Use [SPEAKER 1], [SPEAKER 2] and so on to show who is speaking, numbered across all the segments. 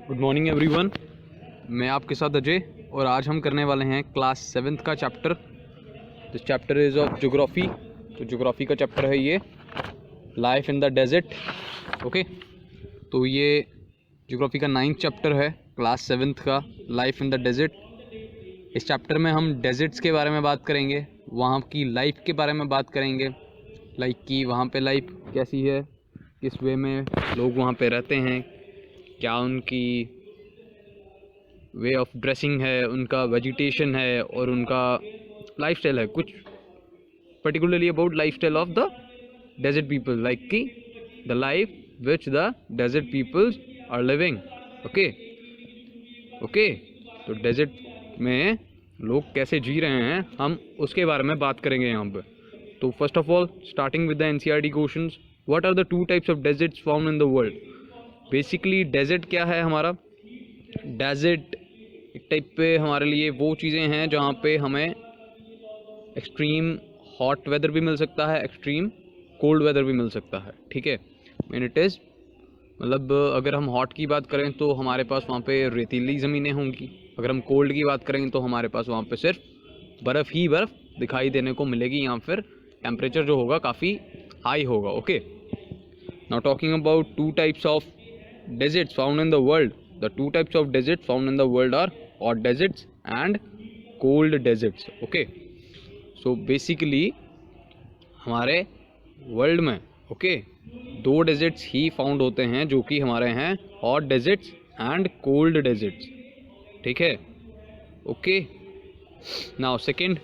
[SPEAKER 1] Good morning everyone. मैं आपके साथ अजय और आज हम करने वाले हैं क्लास 7th का चैप्टर। This chapter is of geography. तो ज्योग्राफी का चैप्टर है ये life in the desert. Okay, तो ये ज्योग्राफी का 9th चैप्टर है क्लास 7th का, लाइफ इन द डेजर्ट। इस चैप्टर में हम डेजर्ट्स के बारे में बात करेंगे, वहाँ की लाइफ के बारे में बात करेंगे, लाइक कि वहाँ पे लाइफ कैसी है, किस वे में लोग वहाँ पे रहते हैं, क्या उनकी वे ऑफ ड्रेसिंग है, उनका वेजिटेशन है और उनका लाइफस्टाइल है, कुछ particularly about lifestyle of the desert people, like कि the life which the desert peoples are living. Okay okay, तो डेजर्ट में लोग कैसे जी रहे हैं हम उसके बारे में बात करेंगे यहाँ पे। तो first of all starting with the NCERT questions, what are the two types of deserts found in the world. Basically desert क्या है हमारा? डेजर्ट एक टाइप पे हमारे लिए वो चीज़ें हैं जहाँ पे हमें एक्सट्रीम हॉट वेदर भी मिल सकता है, एक्सट्रीम कोल्ड वेदर भी मिल सकता है। ठीक है, मीन इट इज़ मतलब अगर हम हॉट की बात करें तो हमारे पास वहाँ पे रेतीली ज़मीनें होंगी, अगर हम कोल्ड की बात करेंगे तो हमारे पास वहाँ पे सिर्फ बर्फ़ ही बर्फ़ दिखाई देने को मिलेगी, या फिर टेम्परेचर जो होगा काफ़ी हाई होगा। Okay, now talking about to types of deserts found in the world. The two types of deserts found in the world are hot deserts and cold deserts. Okay, so basically हमारे world में दो desserts he found होते हैं जो कि हमारे हैं hot deserts and cold deserts. ठीक है, okay. Now second,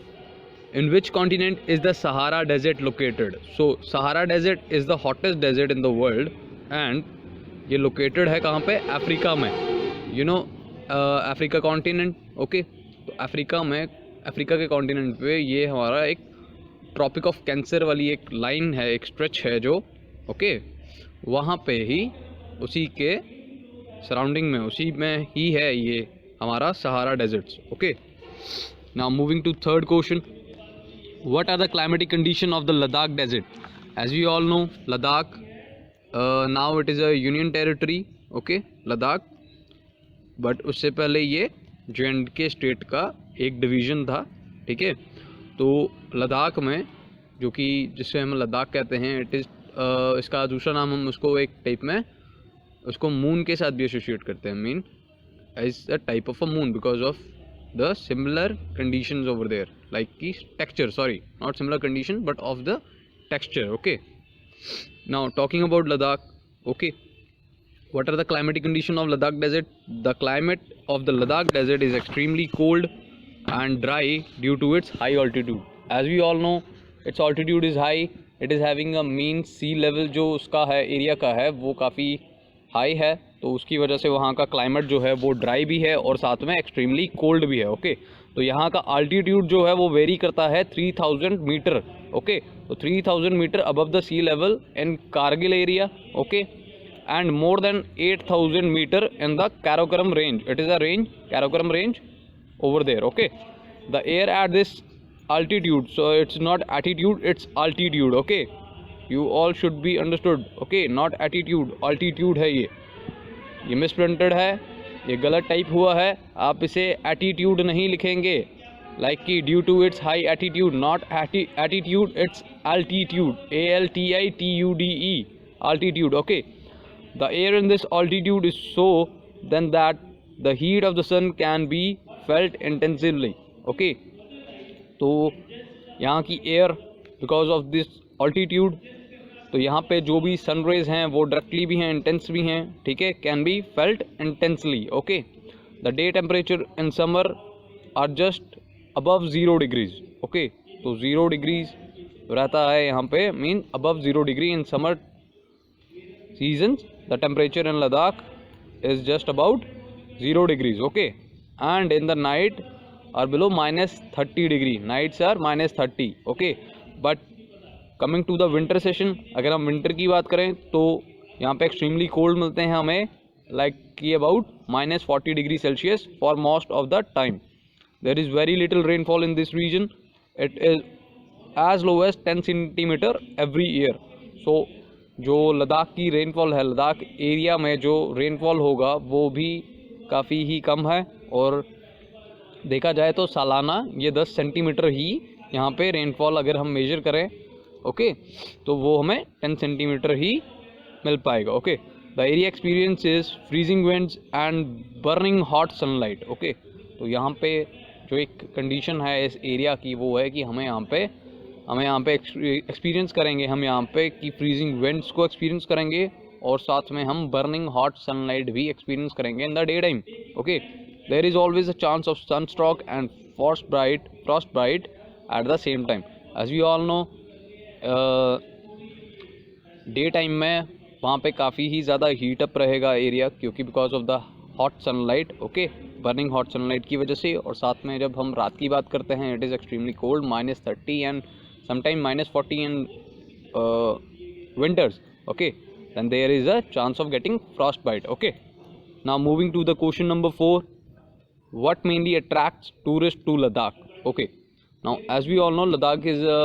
[SPEAKER 1] in which continent is the Sahara desert located? So Sahara desert is the hottest desert in the world and ये लोकेटेड है कहाँ पे? अफ्रीका में। You know Africa continent. Okay, तो Africa के continent पे ये हमारा एक ट्रॉपिक ऑफ कैंसर वाली एक लाइन है, एक स्ट्रेच है जो वहाँ पे ही उसी के सराउंडिंग में, उसी में ही है ये हमारा Sahara deserts. Okay, now moving to third question, what are the climatic condition of the Ladakh desert. As we all know Ladakh now it is a union territory, okay, Ladakh, but उससे पहले ये J&K स्टेट का एक डिवीज़न था। ठीक है, तो लद्दाख में जो कि जिसे हम लद्दाख कहते हैं, इट इज़ इसका दूसरा नाम हम उसको एक टाइप में उसको मून के साथ भी एसोसिएट करते हैं, mean as a type of a moon because of the similar conditions over there, like की texture, sorry not similar condition but of the texture. Okay, now talking about Ladakh, okay, what are the climatic condition of Ladakh desert? The climate of the Ladakh desert is extremely cold and dry due to its high altitude. As we all know, its altitude is high, it is having a mean sea level जो उसका है area का है वो काफ़ी high है, तो उसकी वजह से वहाँ का क्लाइमेट जो है वो ड्राई भी है और साथ में एक्सट्रीमली कोल्ड भी है। ओके, तो यहाँ का अल्टीट्यूड जो है वो वेरी करता है 3000 मीटर। ओके, तो 3000 metre above the sea level in Kargil area. Okay, and more than 8000 metre in the Karakoram range. It is a range, Karakoram range over there. Okay, the air at this altitude, so it's not attitude, it's altitude. Okay, you all should be understood. Okay, not attitude, altitude है ये मिसप्रिंटेड है, ये गलत type हुआ है, आप इसे attitude नहीं लिखेंगे, लाइक कि due to its high attitude, not attitude, it's altitude, ALTITUDE, altitude. Okay, the air in this altitude is so then that the heat of the sun can be felt intensively. Okay, तो यहाँ की air because of this altitude, तो यहाँ पे जो भी sun rays हैं वो डायरेक्टली भी हैं, इंटेंस भी हैं। ठीक है, can be felt intensely. Okay, the day temperature in summer are just above 0 degrees. Okay, तो 0 डिग्रीज रहता है यहाँ पे, mean above 0 degree in summer seasons. The temperature in Ladakh is just about 0 degrees. Okay, and in the night are below -30 degree, nights are -30। Okay, but coming to the winter session, अगर हम winter की बात करें तो यहाँ पे extremely cold मिलते हैं हमें, लाइक कि about -40 degree Celsius for most of the time. There is very little rainfall in this region, it is as low as 10 centimetre every year. So जो लद्दाख की रेनफॉल है, लद्दाख एरिया में जो रेनफॉल होगा वो भी काफ़ी ही कम है, और देखा जाए तो सालाना ये 10 सेंटीमीटर ही यहाँ पे रेनफॉल अगर हम मेजर करें, ओके, तो वो हमें 10 सेंटीमीटर ही मिल पाएगा। Okay, the area experience is freezing winds and burning hot sunlight. Okay, तो यहाँ पे जो एक कंडीशन है इस एरिया की वो है कि हमें यहाँ पे एक्सपीरियंस करेंगे, हम यहाँ पे कि फ्रीजिंग विंड्स को एक्सपीरियंस करेंगे, और साथ में हम बर्निंग हॉट सनलाइट भी एक्सपीरियंस करेंगे in the day time. Okay, there is always a chance of sunstroke and frost bite at the same time. As we all know, day time में वहाँ पे काफ़ी ही ज़्यादा हीट अप रहेगा area, क्योंकि because of the hot sunlight, okay, burning hot sunlight की वजह से। और साथ में जब हम रात की बात करते हैं, it is extremely cold, -30 and sometime -40 in winters, okay, then there is a chance of getting frostbite। Okay, now moving to the question number 4, what mainly attracts tourists to Ladakh? Okay, now as we all know, Ladakh is a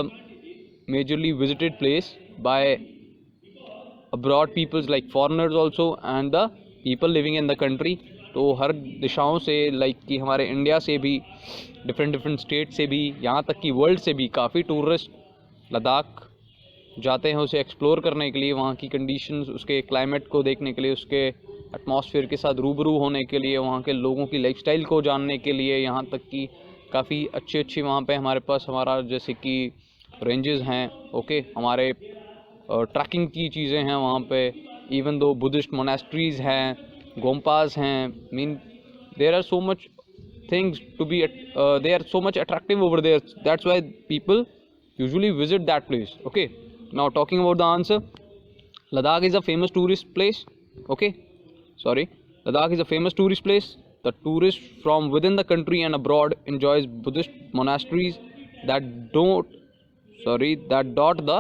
[SPEAKER 1] majorly visited place by abroad peoples like foreigners also and the people living in the country। तो हर दिशाओं से, like कि हमारे India से भी, different state से भी, यहाँ तक कि वर्ल्ड से भी काफ़ी टूरिस्ट लद्दाख जाते हैं उसे एक्सप्लोर करने के लिए, वहाँ की कंडीशंस, उसके क्लाइमेट को देखने के लिए, उसके एटमॉस्फेयर के साथ रूबरू होने के लिए, वहाँ के लोगों की लाइफस्टाइल को जानने के लिए। यहाँ तक कि काफ़ी अच्छी वहाँ पे हमारे पास हमारा जैसे कि रेंजेस हैं, ओके, हमारे ट्रैकिंग की चीज़ें हैं वहाँ पे, इवन दो बुद्धिस्ट मोनेस्ट्रीज़ हैं, गोम्पास हैं, mean there are so much things to be they are so much attractive over there, that's why people usually visit that place। Okay, now talking about the answer, Ladakh is a famous tourist place। Okay, sorry, Ladakh is a famous tourist place। The tourists from within the country and abroad enjoys Buddhist monasteries that dot the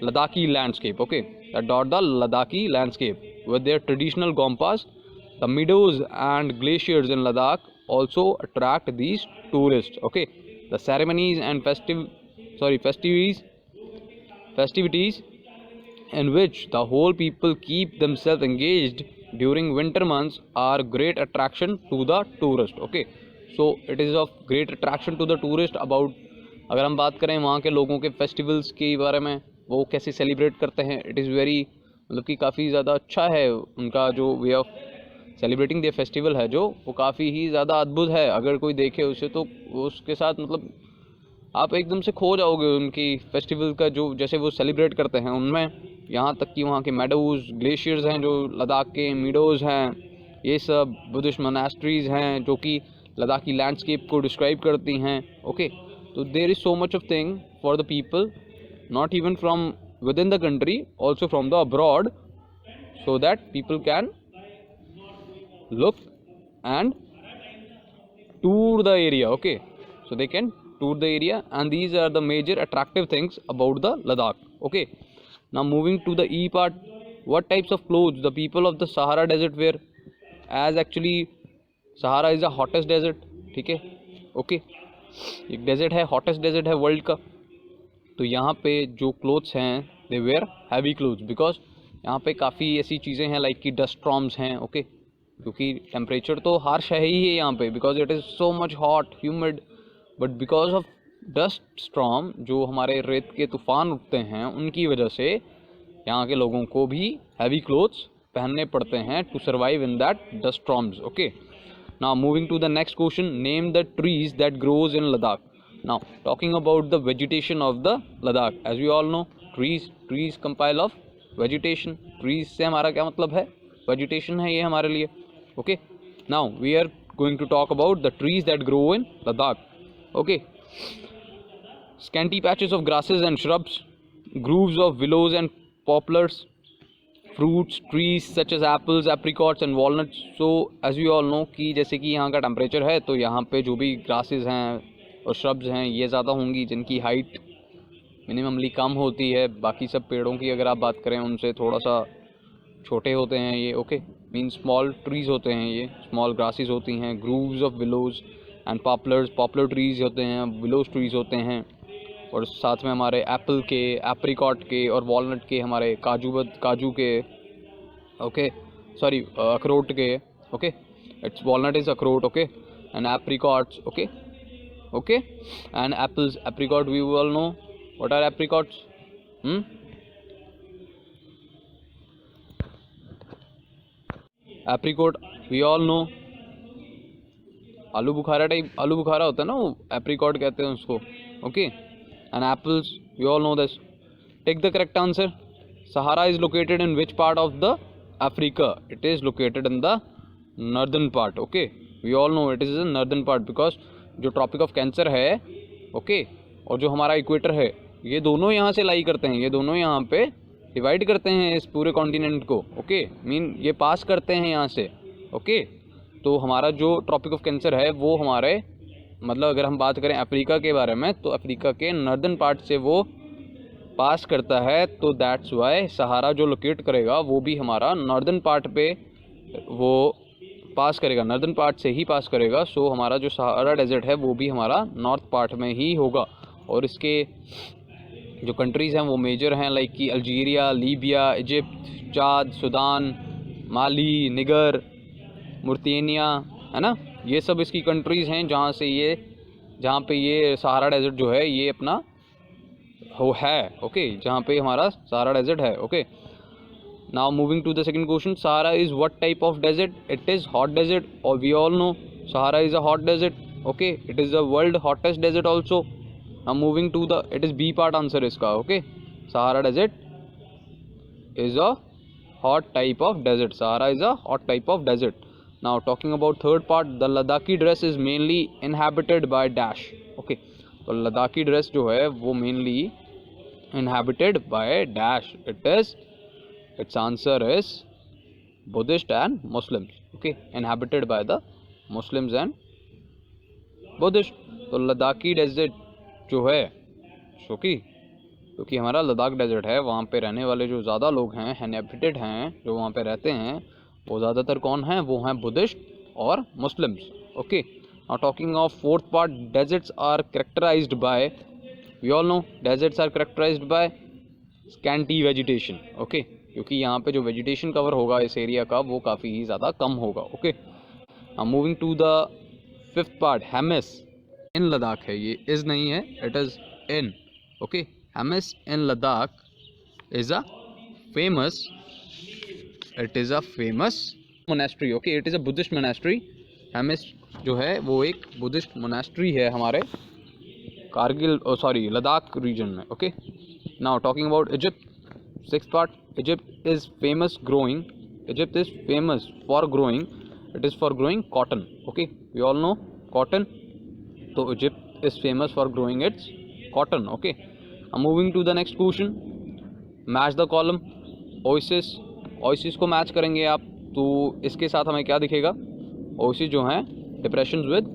[SPEAKER 1] Ladakhi landscape। Okay, that dot the Ladakhi landscape with their traditional gompas। The meadows and glaciers in Ladakh also attract these tourists। Okay, the ceremonies and festivities in which the whole people keep themselves engaged during winter months are great attraction to the tourist। Okay, so it is of great attraction to the tourist about, अगर हम बात करें वहाँ के लोगों के festivals के बारे में, वो कैसे सेलिब्रेट करते हैं, इट इज़ वेरी, मतलब कि काफ़ी ज़्यादा अच्छा है उनका जो way of celebrating day festival है, जो वो काफ़ी ही ज़्यादा अद्भुत है। अगर कोई देखे उसे तो उसके साथ मतलब आप एकदम से खो जाओगे उनकी फेस्टिवल का, जो जैसे वो सेलिब्रेट करते हैं उनमें। यहाँ तक कि वहाँ के मेडोज़, ग्लेशियर्स हैं जो लद्दाख के, मीडोज़ हैं, ये सब बुद्धिस्ट मोनास्ट्रीज़ हैं जो कि लद्दाख की लैंडस्केप को डिस्क्राइब करती हैं। ओके, तो there is so much of thing for the people, not even from within the country, also from the abroad, so that people can look and tour the area। Okay, so they can tour the area, and these are the major attractive things about the Ladakh। Okay, now moving to the E part, what types of clothes the people of the Sahara desert wear? As actually Sahara is the hottest desert, ठीक है, okay, एक desert है, hottest desert है world का। तो यहाँ पे जो क्लोथ्स हैं, दे वेयर हैवी क्लोथ्स, बिकॉज यहाँ पे काफ़ी ऐसी चीज़ें हैं लाइक कि डस्ट स्टॉर्म्स हैं। ओके, क्योंकि टेम्परेचर तो हार्श है ही है यहाँ पे, because it is so much hot, humid, but because of dust storm, जो हमारे रेत के तूफान उठते हैं, उनकी वजह से यहाँ के लोगों को भी हैवी क्लोथ्स पहनने पड़ते हैं to survive in that dust storms. Okay, now moving to the next question, name the trees that grows in Ladakh. Now talking about the vegetation of the Ladakh, as we all know, trees compile of vegetation. Trees से हमारा क्या मतलब है, vegetation है ये हमारे लिए। Okay, now we are going to talk about the trees that grow in Ladakh. Okay, scanty patches of grasses and shrubs, groves of willows and poplars, fruits trees such as apples, apricots and walnuts। So as we all know कि जैसे कि यहाँ का temperature है, तो यहाँ पे जो भी ग्रासेस हैं और श्रब्स हैं ये ज़्यादा होंगी, जिनकी हाइट मिनिममली कम होती है। बाकी सब पेड़ों की अगर आप बात करें उनसे थोड़ा सा छोटे होते हैं ये। ओके, मीन स्मॉल ट्रीज़ होते हैं ये, स्मॉल ग्रासेस होती हैं। Grooves of willows and popular trees होते हैं, विलोज ट्रीज़ होते हैं, और साथ में हमारे एप्पल के, एप्रिकॉट के और वॉलनट के, हमारे काजू के, ओके, सॉरी अखरोट के, okay, It's walnut is akhroot, okay, and apricots, okay, okay, and apples, apricot. We all know what are apricots. Apricot, we all know. आलू बुखारा टाइप, आलू बुखारा होता है ना, वो एप्रिकॉट कहते हैं उसको, okay, and apples, we all know this. Take the correct answer. Sahara is located in which part of the Africa? It is located in the northern part, okay, we all know it is the northern part, because जो tropic of cancer है, okay, और जो हमारा equator है, ये दोनों यहाँ से लाई करते हैं, ये दोनों यहाँ पे डिवाइड करते हैं इस पूरे कॉन्टिनेंट को, ओके, मीन ये पास करते हैं यहाँ से, ओके. तो हमारा जो ट्रॉपिक ऑफ कैंसर है वो हमारे, मतलब अगर हम बात करें अफ्रीका के बारे में, तो अफ्रीका के नॉर्दर्न पार्ट से वो पास करता है, तो दैट्स वाई सहारा जो लोकेट करेगा वो भी हमारा नॉर्दर्न पार्ट पे वो पास करेगा, नॉर्दर्न पार्ट से ही पास करेगा. सो हमारा जो सहारा डेजर्ट है वो भी हमारा नॉर्थ पार्ट में ही होगा. और इसके जो कंट्रीज़ हैं वो मेजर हैं, लाइक कि अल्जीरिया, लीबिया, इजिप्ट, चाद, सूडान, माली, निगर, मुर्तानिया, है ना, ये सब इसकी कंट्रीज़ हैं जहाँ पे ये सहारा डेजर्ट जो है ये अपना हो है, ओके, जहाँ पे हमारा सहारा डेजर्ट है, okay. Now moving to the second question. Sahara is what type of desert? It is hot desert, और we all know Sahara is a hot desert, okay. It is the world hottest desert also. Now moving to the, it is B part answer इसका, okay. Sahara desert is a hot type of desert. Sahara is a hot type of desert. Now talking about third part, the Ladakhi dress is mainly inhabited by dash, okay. तो Ladakhi dress जो है वो mainly inhabited by dash. Its answer is Buddhist and Muslims, okay, inhabited by the Muslims and Buddhist. तो Ladakhi desert जो है, क्योंकि हमारा Ladakh desert है, वहाँ पे रहने वाले जो ज़्यादा लोग हैं, इनहेबिटेड हैं, जो वहाँ पे रहते हैं, वो ज़्यादातर कौन हैं? वो हैं बुद्धिस्ट और Muslims, okay. Now talking of fourth part, deserts are characterized by, we all know deserts are characterized by scanty vegetation, okay, क्योंकि यहाँ पे जो वेजिटेशन कवर होगा इस एरिया का वो काफ़ी ही ज़्यादा कम होगा, okay. Now moving to the fifth part, Hemis in Ladakh है, ये इज़ नहीं है, it is in, okay. Hemis in Ladakh is a famous, it is a famous monastery, okay. It is a Buddhist monastery. Hemis जो है वो एक बुद्धिस्ट मोनेस्ट्री है हमारे कारगिल, सॉरी, लद्दाख रीजन में, okay. Now talking about Egypt, sixth part. Egypt is famous growing, Egypt is famous for growing, it is for growing cotton, okay. We all know cotton. तो Egypt is famous for growing its cotton, okay. Moving to the next question, match the column. Oasis, oasis को match करेंगे आप, तो इसके साथ हमें क्या दिखेगा? ओएसिस जो हैं depressions with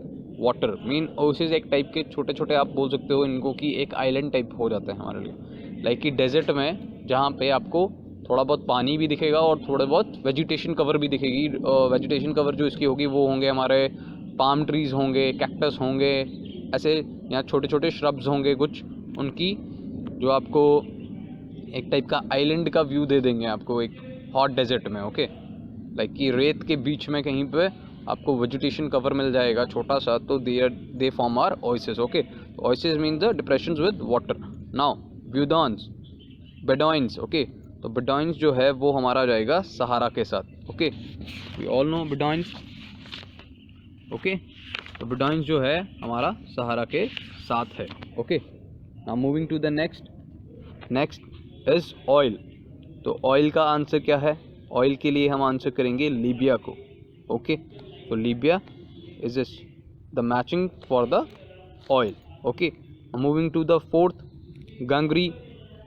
[SPEAKER 1] water, mean oasis एक टाइप के छोटे छोटे, आप बोल सकते हो इनको कि एक आइलैंड टाइप हो जाते हैं हमारे लिए, लाइक कि डेजर्ट में जहाँ पे आपको थोड़ा बहुत पानी भी दिखेगा और थोड़े बहुत वेजिटेशन कवर भी दिखेगी. वेजिटेशन कवर जो इसकी होगी वो होंगे हमारे पाम ट्रीज़ होंगे, कैक्टस होंगे, ऐसे यहाँ छोटे छोटे श्रब्स होंगे कुछ, उनकी जो आपको एक टाइप का आइलैंड का व्यू दे देंगे आपको एक हॉट डेजर्ट में, ओके. लाइक कि रेत के बीच में कहीं पे आपको वेजिटेशन कवर मिल जाएगा छोटा सा, तो they form are oasis, okay. Oasis mean the depressions with water. Now Bedouins, Bedouins, okay. तो बेडॉइंस जो है वो हमारा जाएगा सहारा के साथ, okay. We all know Bedouins, okay. तो बेडॉइंस जो है हमारा सहारा के साथ है, okay. Now moving to the next is oil. तो ऑयल का आंसर क्या है? ऑयल के लिए हम आंसर करेंगे लीबिया को, ओके. तो Libya is the matching for the oil, okay. Moving to the fourth, Gangri.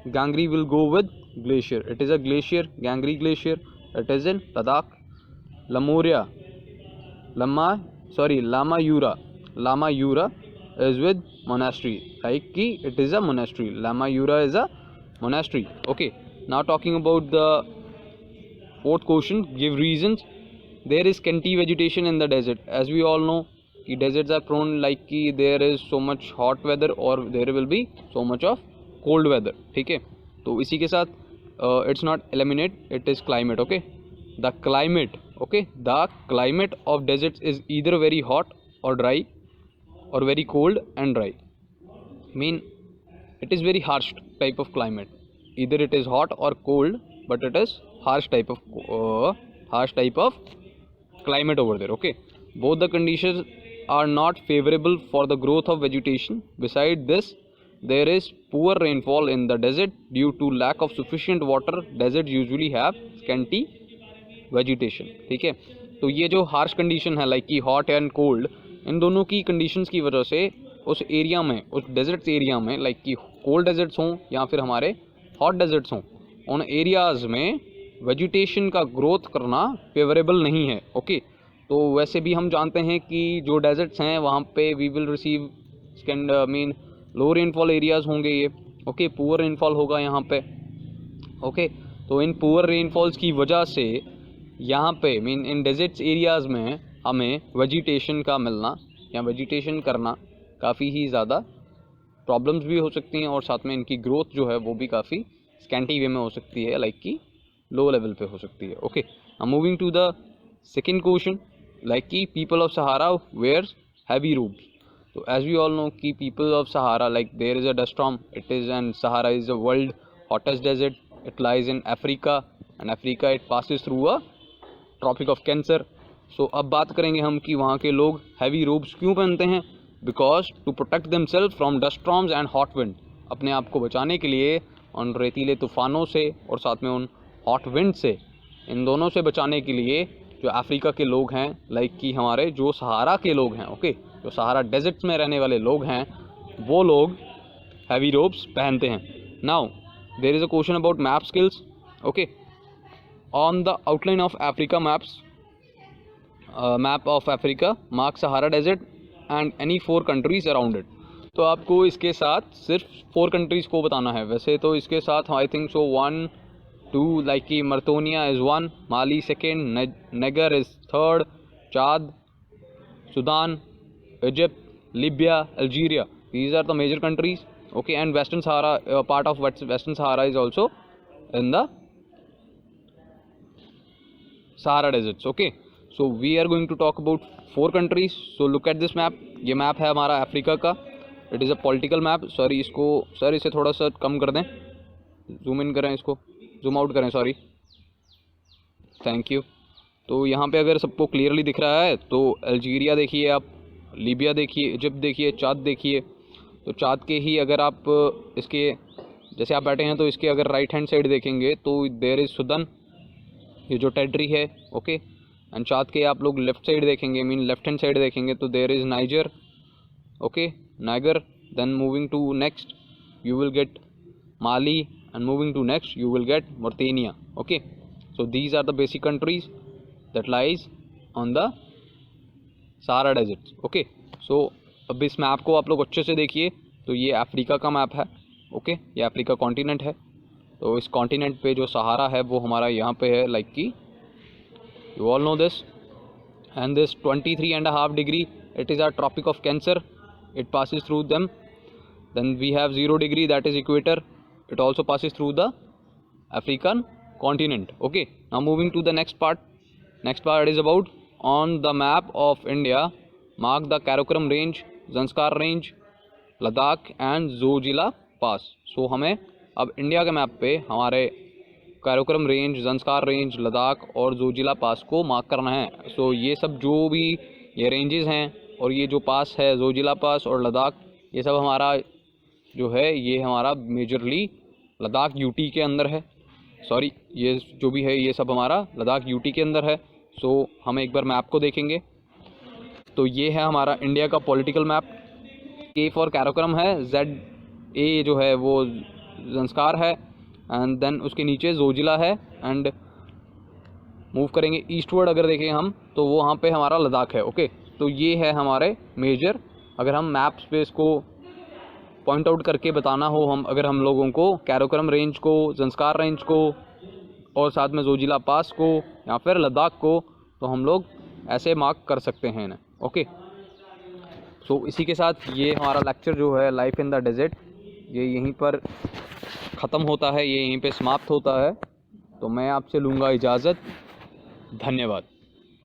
[SPEAKER 1] Gangri will go with glacier, it is a glacier, Gangri glacier, it is in Ladakh. Lamayuru, Lamayuru is with monastery, like ki it is a monastery. Lamayura is a monastery, okay. Now talking about the fourth question, give reasons. There is scanty vegetation in the desert, as we all know ki deserts are prone, like ki there is so much hot weather or there will be so much of cold weather, ठीक है. तो इसी के साथ it's not eliminate, it is climate, okay. The climate Okay, the climate of deserts is either very hot or dry or very cold and dry. Mean it is very harsh type of climate. Either it is hot or cold, but it is harsh type of climate over there. Okay, both the conditions are not favorable for the growth of vegetation. Beside this, there is poor rainfall in the desert due to lack of sufficient water. Deserts usually have scanty vegetation. ठीक है, तो ये जो harsh condition है like की hot and cold, इन दोनों की conditions की वजह से उस एरिया में, उस डेजर्ट्स एरिया में, लाइक की कोल्ड डेजर्ट्स हों या फिर हमारे हॉट डेजर्ट्स हों, उन एरियाज़ में वेजिटेशन का ग्रोथ करना फेवरेबल नहीं है. ओके, तो वैसे भी हम जानते हैं कि जो डेजर्ट्स हैं वहाँ पे we will receive mean low rainfall areas होंगे ये. ओके, पुअर रेनफॉल होगा यहाँ पे. ओके, तो इन पुअर रेनफॉल्स की वजह से यहाँ पे मीन इन डेजर्ट्स एरियाज़ में हमें वेजिटेशन का मिलना या वेजिटेशन करना काफ़ी ही ज़्यादा प्रॉब्लम्स भी हो सकती हैं, और साथ में इनकी ग्रोथ जो है वो भी काफ़ी स्कैंटी वे में हो सकती है, लाइक की लो लेवल पे हो सकती है. Okay, I moving to the second question, like की people of Sahara wears heavy robes. तो एज वी ऑल नो कि people of Sahara, like there is a dust storm, it is and Sahara is a world hottest desert. It lies in Africa and Africa it passes through a Tropic of Cancer. So अब बात करेंगे हम कि वहाँ के लोग heavy ropes क्यों पहनते हैं. Because to protect themselves from dust storms and hot wind, अपने आप को बचाने के लिए उन रेतीले तूफ़ानों से और साथ में उन हॉट विंड से, इन दोनों से बचाने के लिए जो अफ्रीका के लोग हैं, लाइक कि हमारे जो सहारा के लोग हैं, ओके, जो सहारा डेजर्ट्स में रहने वाले लोग हैं, वो लोग हैवी रोब्स पहनते हैं. Now there is a question about map skills. Okay, on the outline of Africa map of Africa mark Sahara Desert and any 4 countries around it. तो आपको इसके साथ सिर्फ 4 कंट्रीज़ को बताना है. वैसे तो इसके साथ आई थिंक सो 1 2 लाइक कि Mauritania is 1, Mali second, Niger is third, Chad, Sudan, Egypt, Libya, Algeria, these are the major countries. Okay, and Western Sahara, part of Western Sahara is also in the Sahara deserts. Okay, so we are going to talk about 4 countries. So look at this map. ये map है हमारा Africa का. It is a political map. Sorry, इसको sir इसे थोड़ा सा कम कर दें, जूम इन करें, इसको जूम आउट करें, सॉरी, थैंक यू. तो यहाँ पे अगर सबको क्लियरली दिख रहा है तो अल्जीरिया देखिए आप, लीबिया देखिए, इजिप्ट देखिए, चाद देखिए. तो चाद के ही अगर आप इसके जैसे आप बैठे हैं तो इसके अगर राइट हैंड साइड देखेंगे तो देयर इज़ सुदान, ये जो टेरिटरी है. ओके, एंड चाद के आप लोग लेफ्ट साइड देखेंगे, मीन लेफ्ट हैंड साइड देखेंगे तो there is Niger. Okay, Niger. Then moving to next you will get Mali, and moving to next you will get Mauritania. Okay, so these are the basic countries that lies on the Sahara Desert. Okay, so अब इस map को आप लोग अच्छे से देखिए. तो ये अफ्रीका का मैप है. ओके, ये अफ्रीका कॉन्टिनेंट है. तो इस कॉन्टिनेंट पे जो सहारा है वो हमारा यहाँ पे है, लाइक की you all know this. And this 23.5 degree it is a tropic of Cancer, it passes through them. Then we have 0 degree, that is equator, it also passes through the African continent. Okay, now moving to the next part is about on the map of India mark the Karakoram range, Zanskar range, Ladakh and Zojila pass. So हमें अब India के map पे हमारे Karakoram range, Zanskar range, Ladakh और जोजिला पास को mark करना है. सो ये सब जो भी ये रेंजेस हैं और ये जो पास है जोजिला पास और लद्दाख, ये सब हमारा जो है ये हमारा मेजरली लद्दाख यूटी के अंदर है. सॉरी, ये जो भी है ये सब हमारा लद्दाख यूटी के अंदर है. सो हम एक बार मैप को देखेंगे तो ये है हमारा इंडिया का पॉलिटिकल मैप. के फॉर काराकोरम है, जेड ए जो है वो ज़ंस्कार है, एंड देन उसके नीचे जोजिला है. एंड मूव करेंगे ईस्टवर्ड अगर देखें हम तो वो वहाँ पे हमारा लद्दाख है. ओके, तो ये है हमारे मेजर, अगर हम मैप्स पे इसको पॉइंट आउट करके बताना हो, हम अगर हम लोगों को काराकोरम रेंज को, ज़ंस्कार रेंज को और साथ में जोजिला पास को या फिर लद्दाख को, तो हम लोग ऐसे मार्क कर सकते हैं ना. ओके, सो इसी के साथ ये हमारा लेक्चर जो है लाइफ इन द डेजर्ट ये यहीं पर ख़त्म होता है, ये यहीं पे समाप्त होता है. तो मैं आपसे लूँगा इजाज़त. धन्यवाद.